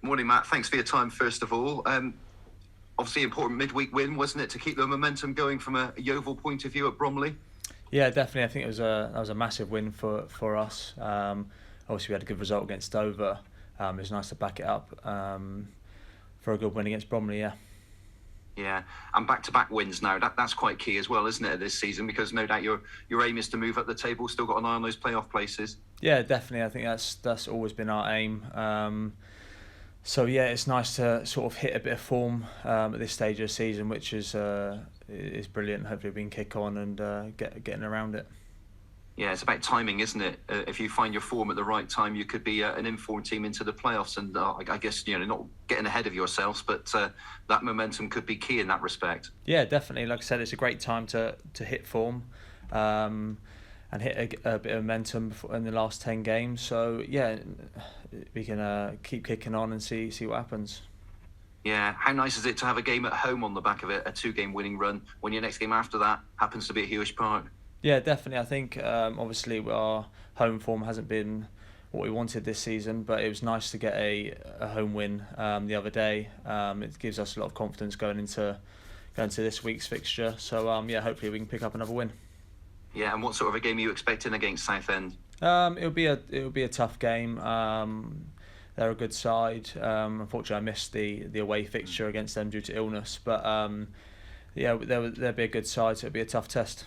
Morning, Matt. Thanks for your time, first of all. Obviously, important midweek win, wasn't it, to keep the momentum going from a Yeovil point of view at Bromley? Yeah, definitely. I think that was a massive win for us. Obviously, we had a good result against Dover. It was nice to back it up for a good win against Bromley. Yeah. Yeah, and back-to-back wins now. That's quite key as well, isn't it, this season? Because no doubt your aim is to move up the table. Still got an eye on those playoff places. Yeah, definitely. I think that's always been our aim. So yeah, it's nice to sort of hit a bit of form at this stage of the season, which is brilliant. Hopefully we can kick on and getting around it. Yeah, it's about timing, isn't it? If you find your form at the right time, you could be an informed team into the playoffs. And I guess, not getting ahead of yourselves, but that momentum could be key in that respect. Yeah, definitely. Like I said, it's a great time to hit form and hit a bit of momentum in the last 10 games. So, yeah, we can keep kicking on and see what happens. Yeah, how nice is it to have a game at home on the back of it, a 2-game winning run, when your next game after that happens to be at Hewish Park? Yeah, definitely. I think obviously our home form hasn't been what we wanted this season, but it was nice to get a home win the other day. It gives us a lot of confidence going into this week's fixture. So yeah, hopefully we can pick up another win. Yeah, and what sort of a game are you expecting against Southend? It'll be a tough game. They're a good side. Unfortunately, I missed the away fixture against them due to illness, but yeah, they'll be a good side, so it'll be a tough test.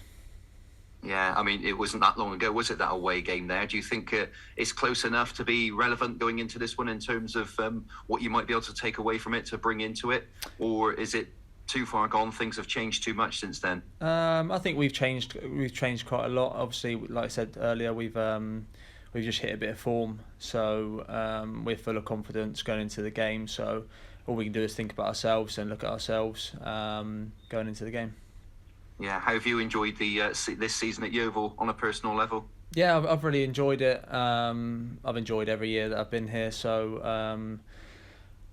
Yeah, I mean, it wasn't that long ago, was it, that away game there? Do you think it's close enough to be relevant going into this one in terms of what you might be able to take away from it to bring into it? Or is it too far gone? Things have changed too much since then? I think we've changed quite a lot. Obviously, like I said earlier, we've just hit a bit of form. So we're full of confidence going into the game. So all we can do is think about ourselves and look at ourselves going into the game. Yeah, how have you enjoyed this season at Yeovil on a personal level? Yeah, I've really enjoyed it. I've enjoyed every year that I've been here. So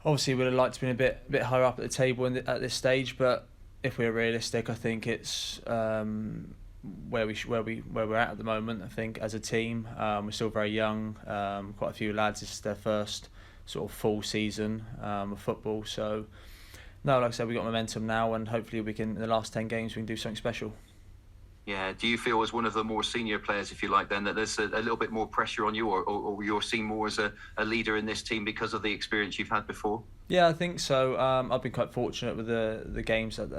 obviously, we'd have liked to be a bit higher up at the table at this stage. But if we're realistic, I think it's where we're at the moment. I think as a team, we're still very young. Quite a few lads, this is their first sort of full season of football. So. No, like I said, we've got momentum now, and hopefully we can, in the last 10 games, we can do something special. Yeah, do you feel as one of the more senior players, if you like, then, that there's a little bit more pressure on you, or you're seen more as a leader in this team because of the experience you've had before? Yeah, I think so. I've been quite fortunate with the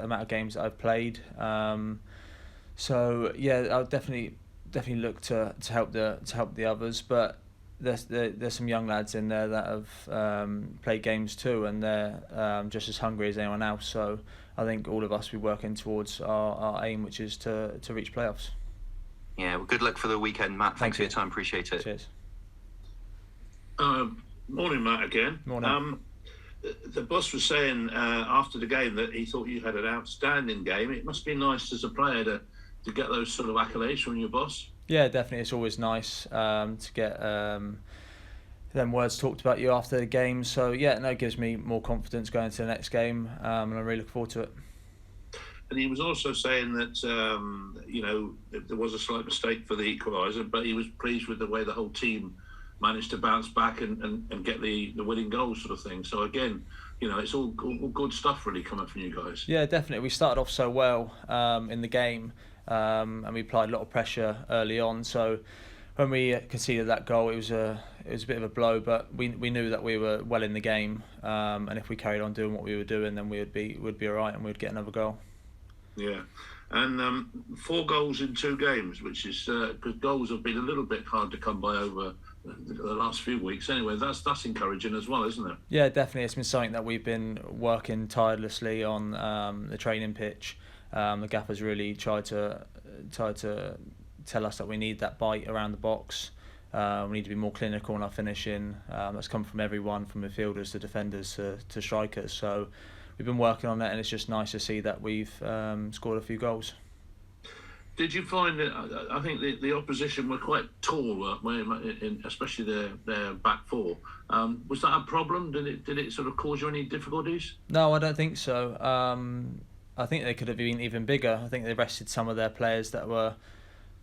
amount of games that I've played. So yeah, I'll definitely look to help the others, but there's some young lads in there that have played games too, and they're just as hungry as anyone else. So I think all of us will be working towards our aim, which is to reach playoffs. Yeah, well, good luck for the weekend, Matt. Thanks for your time. Appreciate it. Cheers. Morning, Matt, again. Morning. The boss was saying after the game that he thought you had an outstanding game. It must be nice as a player to get those sort of accolades from your boss. Yeah, definitely. It's always nice to get them words talked about you after the game. So yeah, no, it gives me more confidence going into the next game, and I really look forward to it. And he was also saying that there was a slight mistake for the equaliser, but he was pleased with the way the whole team managed to bounce back and get the winning goal, sort of thing. So again, it's all good stuff really coming from you guys. Yeah, definitely. We started off so well in the game. And we applied a lot of pressure early on. So when we conceded that goal, it was a bit of a blow, but we knew that we were well in the game, and if we carried on doing what we were doing, then we'd be all right, and we'd get another goal. Yeah, and 4 goals in 2 games, which is because goals have been a little bit hard to come by over the last few weeks. Anyway, that's encouraging as well, isn't it? Yeah, definitely. It's been something that we've been working tirelessly on the training pitch. The gaffers really tried to tell us that we need that bite around the box. We need to be more clinical in our finishing. That's come from everyone, from midfielders to defenders to strikers. So we've been working on that, and it's just nice to see that we've scored a few goals. Did you find that? I think the opposition were quite tall, especially their back four. Was that a problem? Did it sort of cause you any difficulties? No, I don't think so. I think they could have been even bigger. I think they rested some of their players that were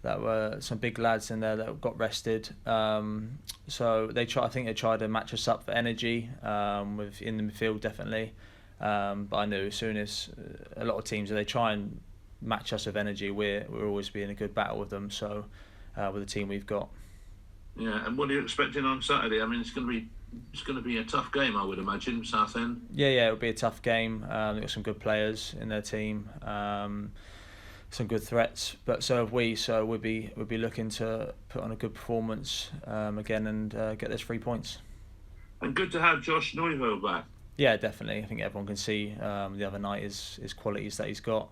that were some big lads in there that got rested. So I think they tried to match us up for energy in the midfield definitely. But I knew as soon as a lot of teams, they try and match us with energy, we're always be in a good battle with them. So with the team we've got. Yeah, and what are you expecting on Saturday? I mean, it's going to be a tough game, I would imagine, Southend. Yeah, it'll be a tough game. They've got some good players in their team, some good threats, but so have we. So we'll be looking to put on a good performance again and get those 3 points. And good to have Josh Neuville back. Yeah, definitely. I think everyone can see the other night his qualities that he's got.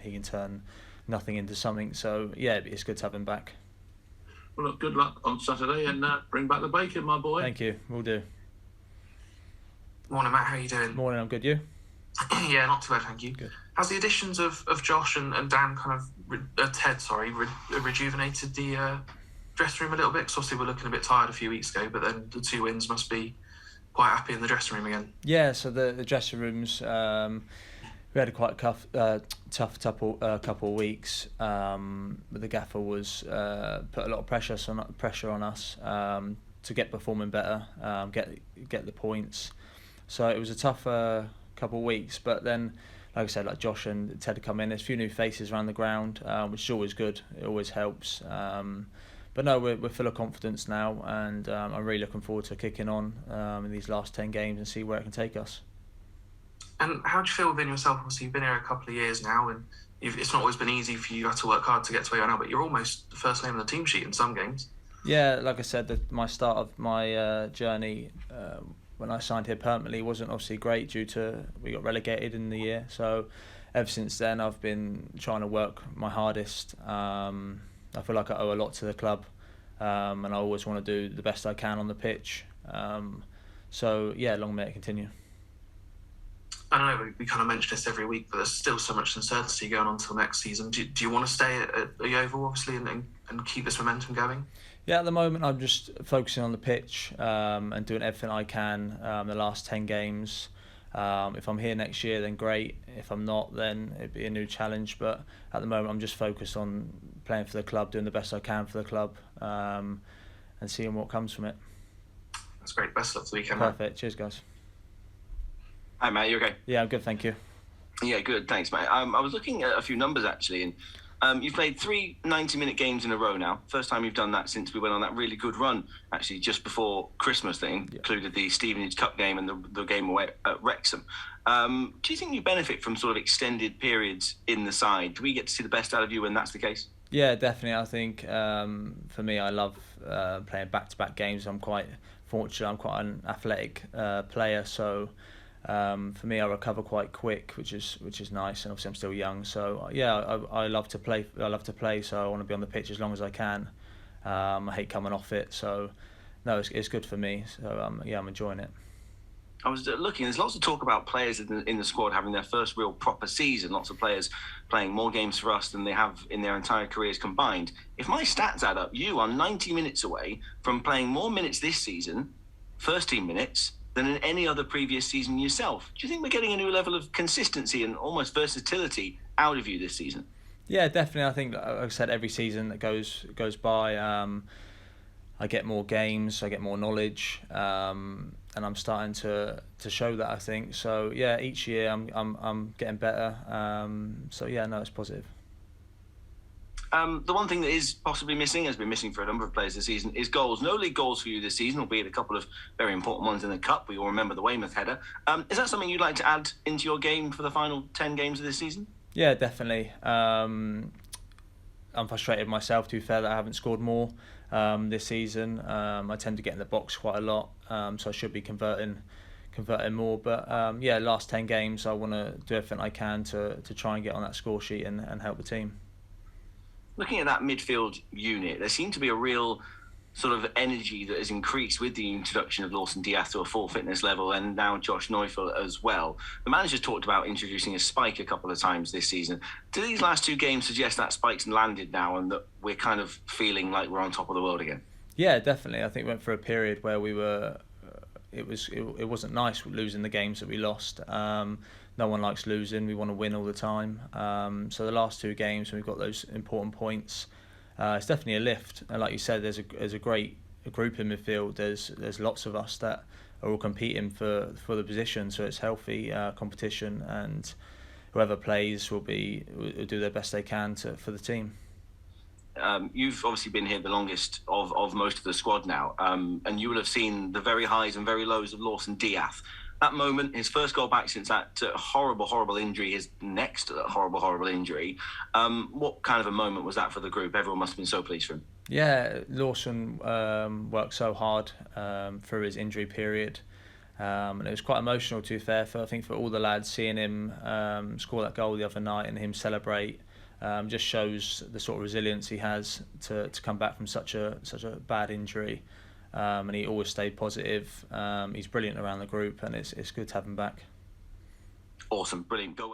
He can turn nothing into something. So yeah, it's good to have him back. Well, look, good luck on Saturday and bring back the bacon, my boy. Thank you. We'll do. Morning, Matt. How are you doing? Morning. I'm good. You? Yeah, not too bad, thank you. Good. Has the additions of Josh and Dan kind of Ted, rejuvenated the dressing room a little bit? Because obviously we're looking a bit tired a few weeks ago, but then the 2 wins must be quite happy in the dressing room again. Yeah, so the dressing rooms, we had a quite tough couple of weeks. But the gaffer was put a lot of pressure on us to get performing better, get the points. So it was a tough couple of weeks. But then, like I said, like Josh and Ted come in. There's a few new faces around the ground, which is always good. It always helps. But no, we're full of confidence now, and I'm really looking forward to kicking on in these last 10 games and see where it can take us. And how do you feel within yourself? Obviously, you've been here a couple of years now, and it's not always been easy for you. You have to work hard to get to where you are now, but you're almost the first name on the team sheet in some games. Yeah, like I said, my start of my journey when I signed here permanently wasn't obviously great due to we got relegated in the year. So ever since then, I've been trying to work my hardest. I feel like I owe a lot to the club, and I always want to do the best I can on the pitch. So yeah, long may it continue. I don't know, we kind of mention this every week, but there's still so much uncertainty going on until next season. Do you want to stay at the Oval, obviously, and keep this momentum going? Yeah, at the moment I'm just focusing on the pitch and doing everything I can the last 10 games. If I'm here next year, then great. If I'm not, then it'd be a new challenge. But at the moment I'm just focused on playing for the club, doing the best I can for the club, and seeing what comes from it. That's great. Best of luck for the weekend. Perfect. Man. Cheers, guys. Hi, Matt. You okay? Yeah, I'm good, thank you. Yeah, good. Thanks, mate. I was looking at a few numbers, actually, and you've played 3 90-minute games in a row now. First time you've done that since we went on that really good run, actually, just before Christmas thing. Yeah. Included the Stevenage Cup game and the game away at Wrexham. Do you think you benefit from sort of extended periods in the side? Do we get to see the best out of you when that's the case? Yeah, definitely. I think for me, I love playing back-to-back games. I'm quite fortunate. I'm quite an athletic player, so... for me, I recover quite quick, which is nice, and obviously I'm still young. So yeah, I love to play. So I want to be on the pitch as long as I can. I hate coming off it. So no, it's good for me. So yeah, I'm enjoying it. I was looking. There's lots of talk about players in the squad having their first real proper season. Lots of players playing more games for us than they have in their entire careers combined. If my stats add up, you are 90 minutes away from playing more minutes this season, first team minutes, than in any other previous season yourself. Do you think we're getting a new level of consistency and almost versatility out of you this season? Yeah, definitely. I think, like I said, every season that goes by, I get more games, I get more knowledge, and I'm starting to show that, I think. So yeah, each year I'm getting better. So yeah, no, it's positive. The one thing that is possibly missing, has been missing for a number of players this season, is goals. No league goals for you this season, albeit a couple of very important ones in the Cup. We all remember the Weymouth header. Is that something you'd like to add into your game for the final 10 games of this season? Yeah, definitely. I'm frustrated myself, to be fair, that I haven't scored more this season. I tend to get in the box quite a lot, so I should be converting more. But yeah, last 10 games, I want to do everything I can to try and get on that score sheet and help the team. Looking at that midfield unit, there seemed to be a real sort of energy that has increased with the introduction of Lawson Diaz to a full fitness level, and now Josh Neufeld as well. The manager's talked about introducing a spike a couple of times this season. Do these last 2 games suggest that spike's landed now and that we're kind of feeling like we're on top of the world again? Yeah, definitely. I think we went through a period where we were... It wasn't nice losing the games that we lost. No one likes losing. We want to win all the time. So the last 2 games, we've got those important points. it's definitely a lift. And like you said, there's a great group in midfield. There's lots of us that are all competing for the position, so it's healthy competition, and whoever plays will do their best they can for the team. You've obviously been here the longest of most of the squad now, and you will have seen the very highs and very lows of Lawson Diath. That moment, his first goal back since that horrible injury, his next horrible injury. What kind of a moment was that for the group? Everyone must have been so pleased for him. Yeah, Lawson worked so hard through his injury period, and it was quite emotional, to be fair, I think for all the lads. Seeing him score that goal the other night and him celebrate just shows the sort of resilience he has to come back from such a bad injury. And he always stayed positive. He's brilliant around the group, and it's good to have him back. Awesome, brilliant. Go well.